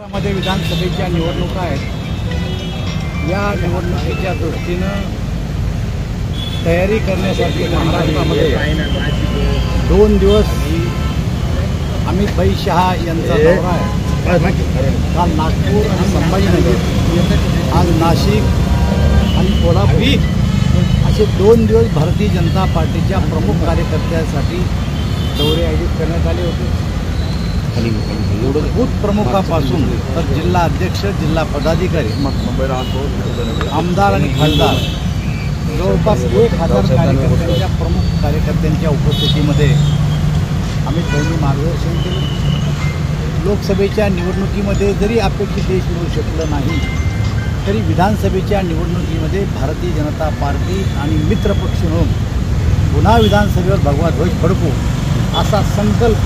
मध्ये विधानसभेच्या निवडणुका आहेत। या निवडणुकीच्या दृष्टीनं तयारी करण्यासाठी महाराष्ट्रामध्ये 2 दिवस अमित भाई शहा यांचा दौरा आहे। काल नागपूर आणि संभाजीनगर, आज नाशिक आणि कोल्हापूर असे 2 दिवस भारतीय जनता पार्टीच्या प्रमुख कार्यकर्त्यांसाठी दौरे आयोजित करण्यात आले होते। बूथ प्रमुखापासून तर जिल्हा अध्यक्ष, जिल्हा पदाधिकारी, आमदार आणि खासदार जवळपास 1000 कार्यकर्त्यांच्या प्रमुख कार्यकर्त्यांच्या उपस्थितीमध्ये अमित भाईंनी मार्गदर्शन केलं। लोकसभेच्या निवडणुकीमध्ये जरी अपेक्षित यश मिळू शकलं नाही तरी विधानसभेच्या निवडणुकीमध्ये भारतीय जनता पार्टी आणि मित्रपक्ष म्हणून पुन्हा विधानसभेवर भगवा ध्वज फडकू असा संकल्प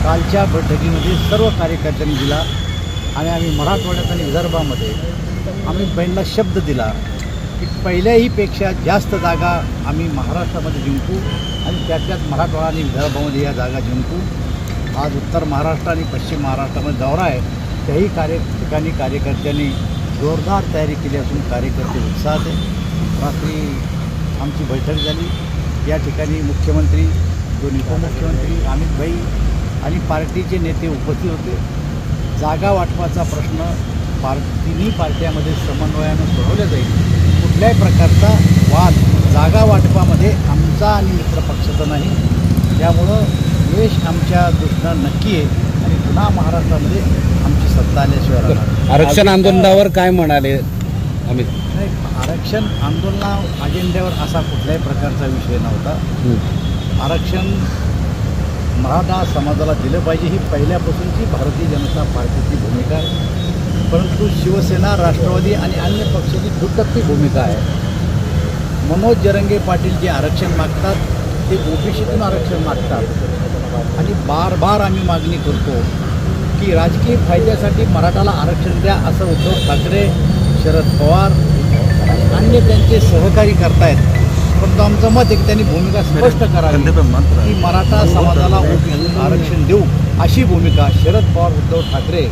कालच्या बैठकीमध्ये सर्व कार्यकर्त्यांनी दिला आणि आम्ही मराठवाड्यात आणि विदर्भामध्ये अमित भाईंना शब्द दिला की पहिल्याहीपेक्षा जास्त जागा आम्ही महाराष्ट्रामध्ये जिंकू आणि त्यात मराठवाडा आणि विदर्भामध्ये या जागा जिंकू। आज उत्तर महाराष्ट्र आणि पश्चिम महाराष्ट्रामध्ये दौरा आहे, त्याही ठिकाणी कार्यकर्त्यांनी जोरदार तयारी केली असून कार्यकर्ते उत्साहात आहे। रात्री आमची बैठक झाली, या ठिकाणी मुख्यमंत्री, दोन उपमुख्यमंत्री, अमित भाई आणि पार्टीचे नेते उपस्थित होते। जागा वाटपाचा प्रश्न तिन्ही पार्ट्यामध्ये समन्वयानं सोडवला जाईल। कुठल्याही प्रकारचा वाद जागा वाटपामध्ये आमचा आणि मित्रपक्षाचा नाही, त्यामुळं यश आमच्या दृष्टीनं नक्की आहे आणि पुन्हा महाराष्ट्रामध्ये आमची सत्ता आल्याशिवाय राहणार। आरक्षण आंदोलनावर काय म्हणाले अमित? नाही, आरक्षण आंदोलना अजेंड्यावर असा कुठल्याही प्रकारचा विषय नव्हता। आरक्षण मराठा समाजाला दिलं पाहिजे ही पहिल्यापासूनची भारतीय जनता पार्टीची भूमिका आहे, परंतु शिवसेना, राष्ट्रवादी आणि अन्य पक्षाची दुटप्पी भूमिका आहे। मनोज जरंगे पाटील जे आरक्षण मागतात ते ओबीसीतून आरक्षण मागतात आणि बार आम्ही मागणी करतो की राजकीय फायद्यासाठी मराठाला आरक्षण द्या असं उद्धव ठाकरे, शरद पवार आणि अन्य त्यांचे सहकारी करतायत। परंतु आमचं मत एक त्यांनी भूमिका स्पष्ट करावी की मराठा समाजाला आरक्षण देऊ अशी भूमिका शरद पवार, उद्धव ठाकरे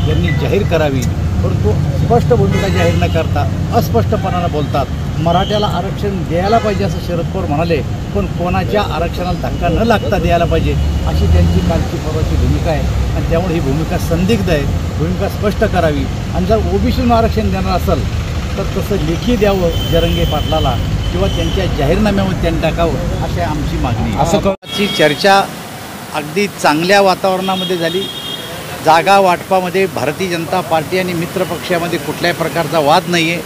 यांनी जाहीर करावी। परंतु स्पष्ट भूमिका जाहीर न करता अस्पष्टपणानं बोलतात। मराठ्याला आरक्षण द्यायला पाहिजे असं शरद पवार म्हणाले, पण कोणाच्या आरक्षणाला धक्का न लागता द्यायला पाहिजे अशी त्यांची कालची परवाची भूमिका आहे आणि त्यामुळे ही भूमिका संदिग्ध आहे। भूमिका स्पष्ट करावी आणि जर ओबीसीतून आरक्षण देणार असेल तर तसं लेखी द्यावं जरंगे पाटलाला किंवा त्यांच्या जाहीरनाम्यामध्ये त्यांनी टाकावं अशी आमची मागणी। असं चर्चा अगदी चांगल्या वातावरणामध्ये झाली। जागा वाटपामध्ये भारतीय जनता पार्टी आणि मित्रपक्षामध्ये कुठल्याही प्रकारचा वाद नाही आहे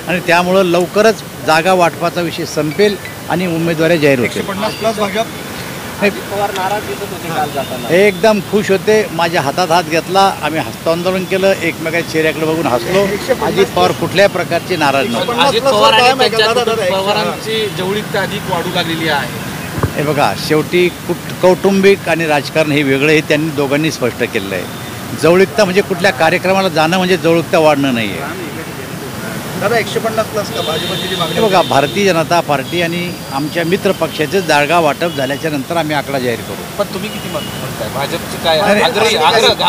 आणि त्यामुळं लवकरच जागा वाटपाचा विषय संपेल आणि उमेदवारी जाहीर होतील। एकदम खुश होते, माझ्या हातात हात घेतला, आम्ही हस्तांदोलन केलं, एकमेकाच्या चेहऱ्याकडे बघून हसलो। अजित पवार कुठल्याही प्रकारची नाराज नव्हते। अजित पवारांची जवळीकता अधिक वाढू लागलेली आहे। हे बघा, शेवटी कौटुंबिक आणि राजकारण हे वेगळं हे त्यांनी दोघांनी स्पष्ट केलेलं आहे। जवळीकता म्हणजे कुठल्या कार्यक्रमाला जाणं म्हणजे जवळीकता वाढणं नाही आहे। दादा 150+ का भाजपची जी मागणी? बघा, भारतीय जनता पार्टी आणि आमच्या मित्र पक्षाचे जागा वाटप झाल्याच्या नंतर आम्ही आकडा जाहीर करू। पण तुम्ही किती म्हणताय? भाजपची काय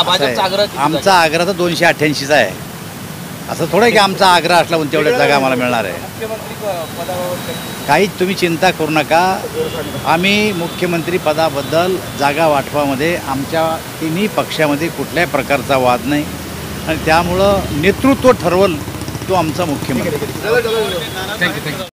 भाजपचा आग्रह? आमचा आग्रह तर 288चा आहे। असं थोडं की आमचा आग्रह असला म्हणून तेवढ्या जागा आम्हाला मिळणार आहे। मुख्यमंत्री पदावर काहीच तुम्ही चिंता करू नका। आम्ही मुख्यमंत्री पदाबद्दल जागा वाटपामध्ये आमच्या तिन्ही पक्षामध्ये कुठल्याही प्रकारचा वाद नाही आणि त्यामुळं नेतृत्व ठरवल तो आमचा मुख्यमंत्री। थँक्यू।